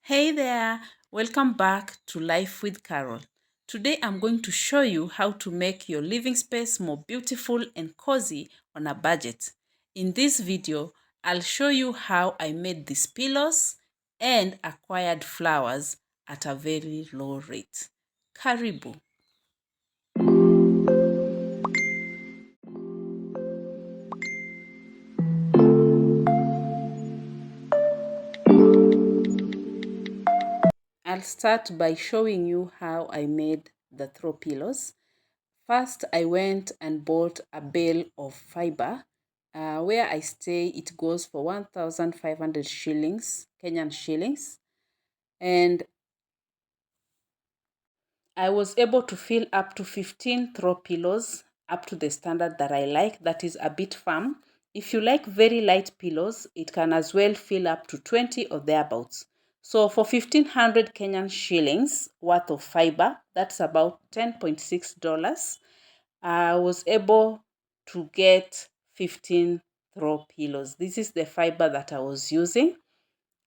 Hey there, welcome back to Life with Carol. Today I'm going to show you how to make your living space more beautiful and cozy on a budget. In this video, I'll show you how I made these pillows and acquired flowers at a very low rate. Karibu. I'll start by showing you how I made the throw pillows. First, I went and bought a bale of fiber. Where I stay, it goes for 1,500 shillings, Kenyan shillings. And I was able to fill up to 15 throw pillows up to the standard that I like, that is a bit firm. If you like very light pillows, it can as well fill up to 20 or thereabouts. So for 1,500 Kenyan shillings worth of fiber, that's about $10.6. I was able to get 15 throw pillows. This is the fiber that I was using.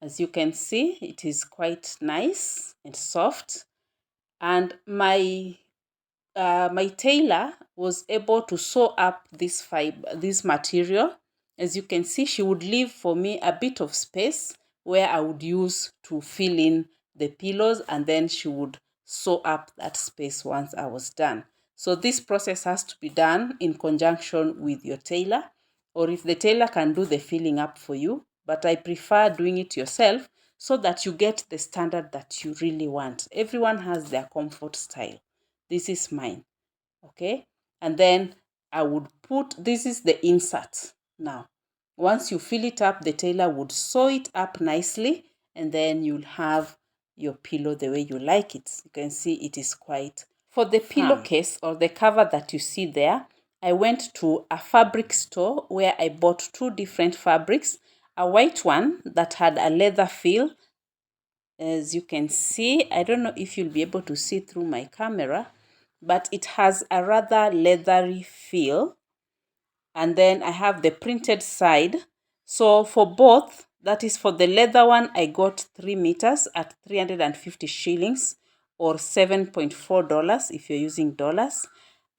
As you can see, it is quite nice and soft. And my tailor was able to sew up this fiber, this material. As you can see, she would leave for me a bit of space where I would use to fill in the pillows, and then she would sew up that space once I was done. So this process has to be done in conjunction with your tailor, or if the tailor can do the filling up for you, but I prefer doing it yourself so that you get the standard that you really want. Everyone has their comfort style. This is mine. Okay, and then I would put, this is the insert. Now once you fill it up, the tailor would sew it up nicely, and then you'll have your pillow the way you like it. You can see it is quite for the pillowcase or the cover that you see there. I went to a fabric store where I bought two different fabrics, a white one that had a leather feel. As you can see, I don't know if you'll be able to see through my camera, but it has a rather leathery feel. And then I have the printed side. So for both, that is for the leather one, I got 3 meters at 350 shillings or $7.4 if you're using dollars.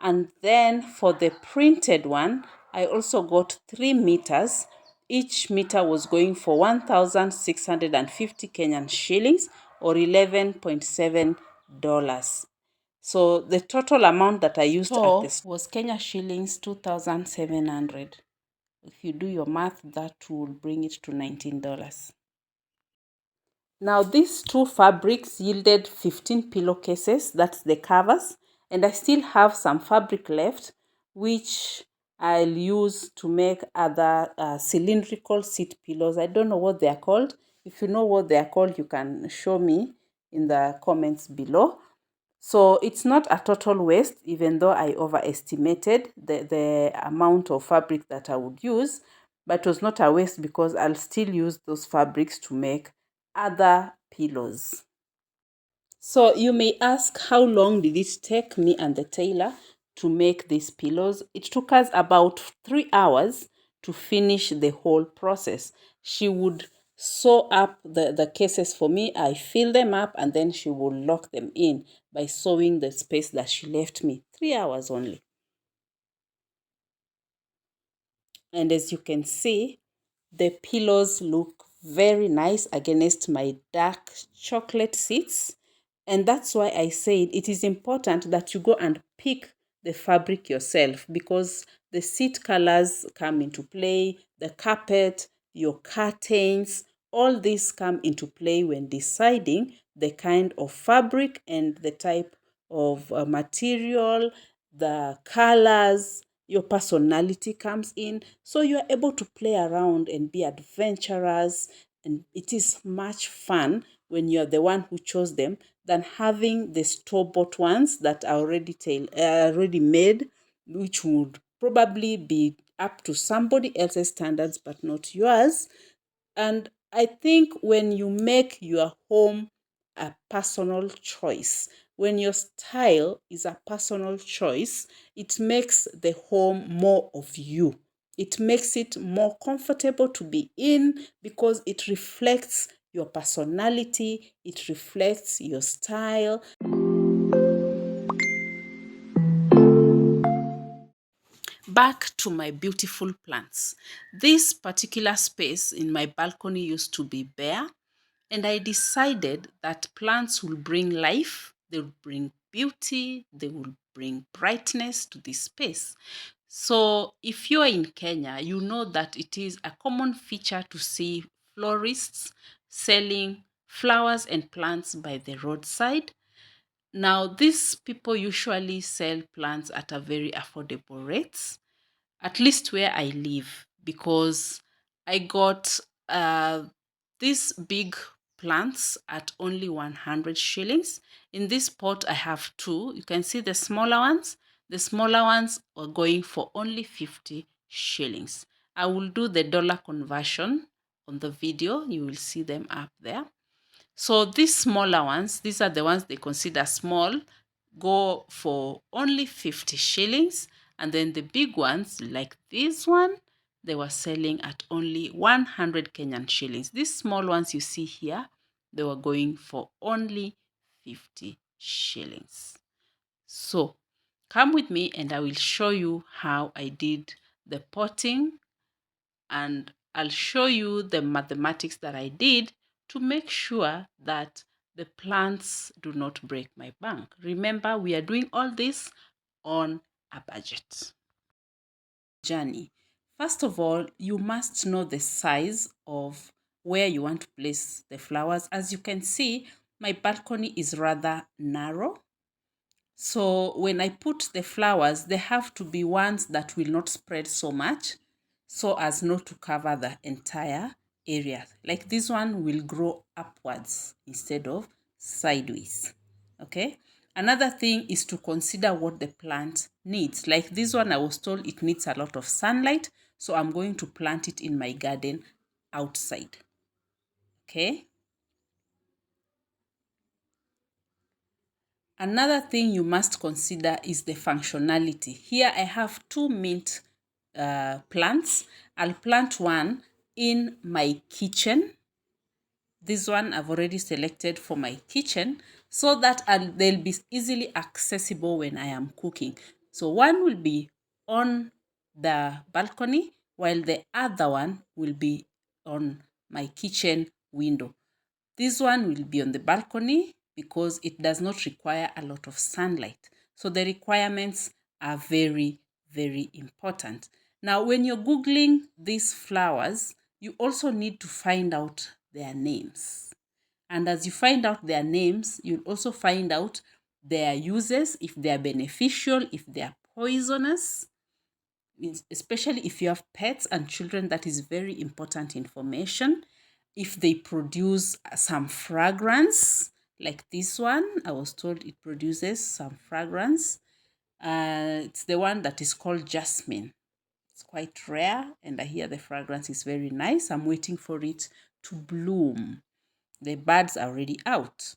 And then for the printed one, I also got 3 meters. Each meter was going for 1,650 Kenyan shillings or $11.7. So the total amount that I used at this was Kenya shillings 2,700. If you do your math, that will bring it to $19. Now these two fabrics yielded 15 pillowcases, that's the covers, and I still have some fabric left, which I'll use to make other cylindrical seat pillows. I don't know what they are called. If you know what they are called, you can show me in the comments below. So it's not a total waste, even though I overestimated the amount of fabric that I would use, but it was not a waste because I'll still use those fabrics to make other pillows. So you may ask, how long did it take me and the tailor to make these pillows? It took us about 3 hours to finish the whole process. She would sew up the cases for me. I fill them up, and then she will lock them in by sewing the space that she left me. 3 hours only. And as you can see, the pillows look very nice against my dark chocolate seats. And that's why I said it is important that you go and pick the fabric yourself, because the seat colors come into play, the carpet, your curtains, all these come into play when deciding the kind of fabric and the type of material, the colors, your personality comes in. So you are able to play around and be adventurous, and it is much fun when you're the one who chose them than having the store-bought ones that are already made, which would probably be up to somebody else's standards but not yours. And I think when you make your home a personal choice, when your style is a personal choice, it makes the home more of you. It makes it more comfortable to be in because it reflects your personality, it reflects your style. Back to my beautiful plants. This particular space in my balcony used to be bare, and I decided that plants will bring life, they will bring beauty, they will bring brightness to this space. So, if you are in Kenya, you know that it is a common feature to see florists selling flowers and plants by the roadside. Now, these people usually sell plants at a very affordable rates, at least where I live, because I got uh, these big plants at only 100 shillings. In this pot, I have two. You can see the smaller ones. The smaller ones are going for only 50 shillings. I will do the dollar conversion on the video. You will see them up there. So these smaller ones, these are the ones they consider small, go for only 50 shillings. And then the big ones, like this one, they were selling at only 100 Kenyan shillings. These small ones you see here, they were going for only 50 shillings. So come with me and I will show you how I did the potting, and I'll show you the mathematics that I did to make sure that the plants do not break my bank. Remember, we are doing all this on a budget. Journey. First of all, you must know the size of where you want to place the flowers. As you can see, my balcony is rather narrow. So when I put the flowers, they have to be ones that will not spread so much so as not to cover the entire area. Like this one will grow upwards instead of sideways. Okay. Another thing is to consider what the plant needs. Like this one, I was told it needs a lot of sunlight. So I'm going to plant it in my garden outside. Okay. Another thing you must consider is the functionality. Here I have two mint plants. I'll plant one in my kitchen. This one I've already selected for my kitchen so that they'll be easily accessible when I am cooking. So one will be on the balcony while the other one will be on my kitchen window. This one will be on the balcony because it does not require a lot of sunlight. So the requirements are very, very important. Now, when you're Googling these flowers, you also need to find out their names. And as you find out their names, you'll also find out their uses, if they are beneficial, if they are poisonous, especially if you have pets and children. That is very important information. If they produce some fragrance, like this one, I was told it produces some fragrance. It's the one that is called jasmine. It's quite rare, and I hear the fragrance is very nice. I'm waiting for it to bloom. The buds are already out.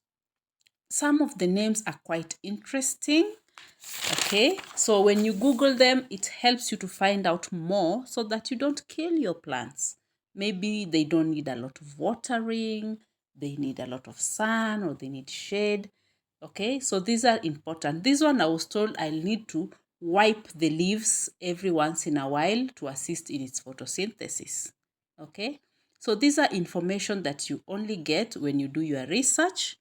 Some of the names are quite interesting. Okay, so when you Google them, it helps you to find out more so that you don't kill your plants. Maybe they don't need a lot of watering, they need a lot of sun, or they need shade. Okay, so these are important. This one I was told I'll need to wipe the leaves every once in a while to assist in its photosynthesis. Okay, so these are information that you only get when you do your research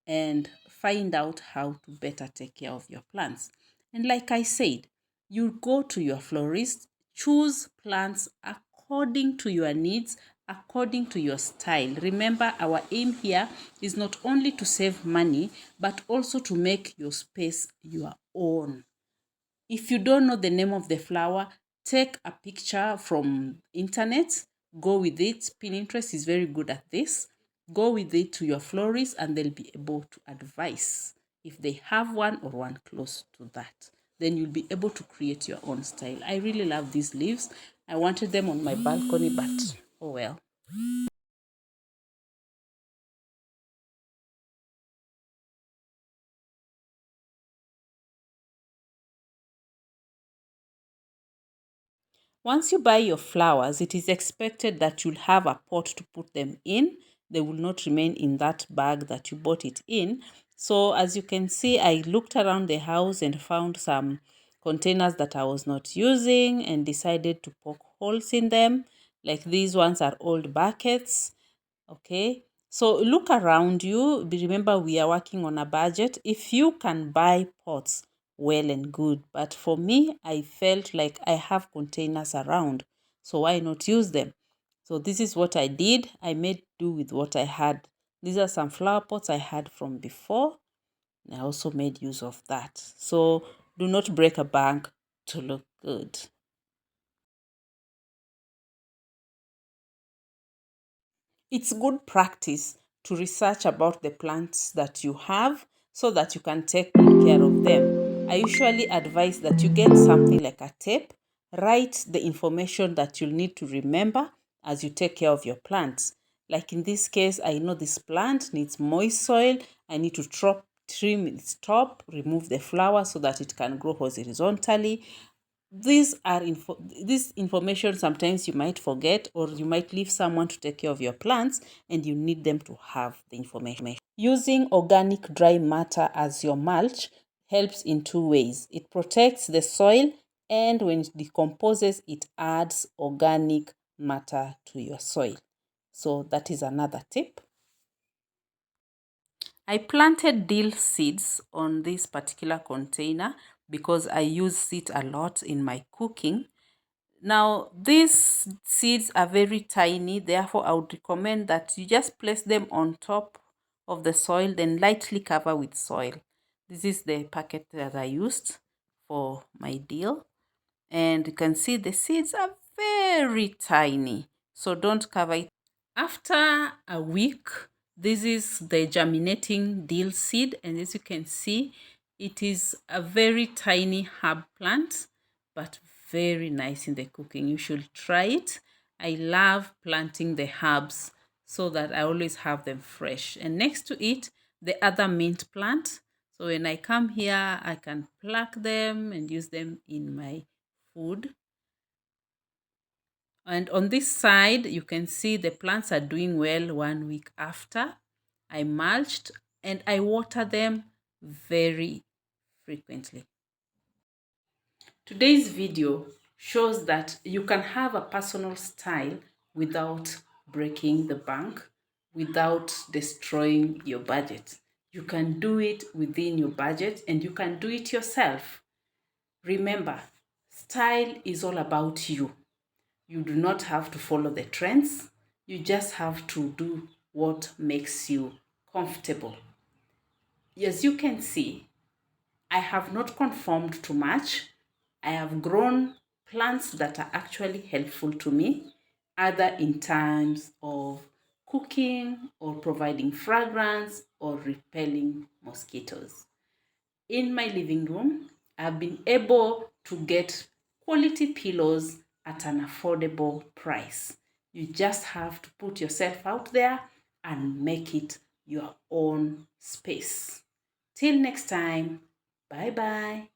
and find out how to better take care of your plants. And like I said, you go to your florist, choose plants according to your needs, according to your style. Remember, our aim here is not only to save money, but also to make your space your own. If you don't know the name of the flower, take a picture from internet, go with it. Pinterest is very good at this. Go with it to your florist and they'll be able to advise if they have one or one close to that. Then you'll be able to create your own style. I really love these leaves. I wanted them on my balcony, but oh well. Once you buy your flowers, it is expected that you'll have a pot to put them in. They will not remain in that bag that you bought it in. So as you can see, I looked around the house and found some containers that I was not using and decided to poke holes in them. Like these ones are old buckets. Okay, so look around you. Remember, we are working on a budget. If you can buy pots, well and good. But for me, I felt like I have containers around, so why not use them? So this is what I did. I made do with what I had. These are some flower pots I had from before. I also made use of that. So do not break a bank to look good. It's good practice to research about the plants that you have so that you can take good care of them. I usually advise that you get something like a tape, write the information that you'll need to remember as you take care of your plants. Like in this case, I know this plant needs moist soil. I need to trim its top, remove the flower so that it can grow horizontally. This information sometimes you might forget, or you might leave someone to take care of your plants and you need them to have the information. Using organic dry matter as your mulch helps in two ways. It protects the soil, and when it decomposes, it adds organic matter to your soil. So that is another tip. I planted dill seeds on this particular container because I use it a lot in my cooking. Now, these seeds are very tiny, therefore I would recommend that you just place them on top of the soil, then lightly cover with soil. This is the packet that I used for my dill. And you can see the seeds are very tiny, so don't cover it. After a week, this is the germinating dill seed, and as you can see, it is a very tiny herb plant, but very nice in the cooking. You should try it. I love planting the herbs so that I always have them fresh. And next to it, the other mint plant. So when I come here, I can pluck them and use them in my food. And on this side, you can see the plants are doing well 1 week after. I mulched and I water them very frequently. Today's video shows that you can have a personal style without breaking the bank, without destroying your budget. You can do it within your budget and you can do it yourself. Remember, style is all about you. You do not have to follow the trends. You just have to do what makes you comfortable. As you can see, I have not conformed to much. I have grown plants that are actually helpful to me, either in terms of cooking or providing fragrance or repelling mosquitoes. In my living room, I've been able to get quality pillows at an affordable price. You just have to put yourself out there and make it your own space. Till next time, bye bye.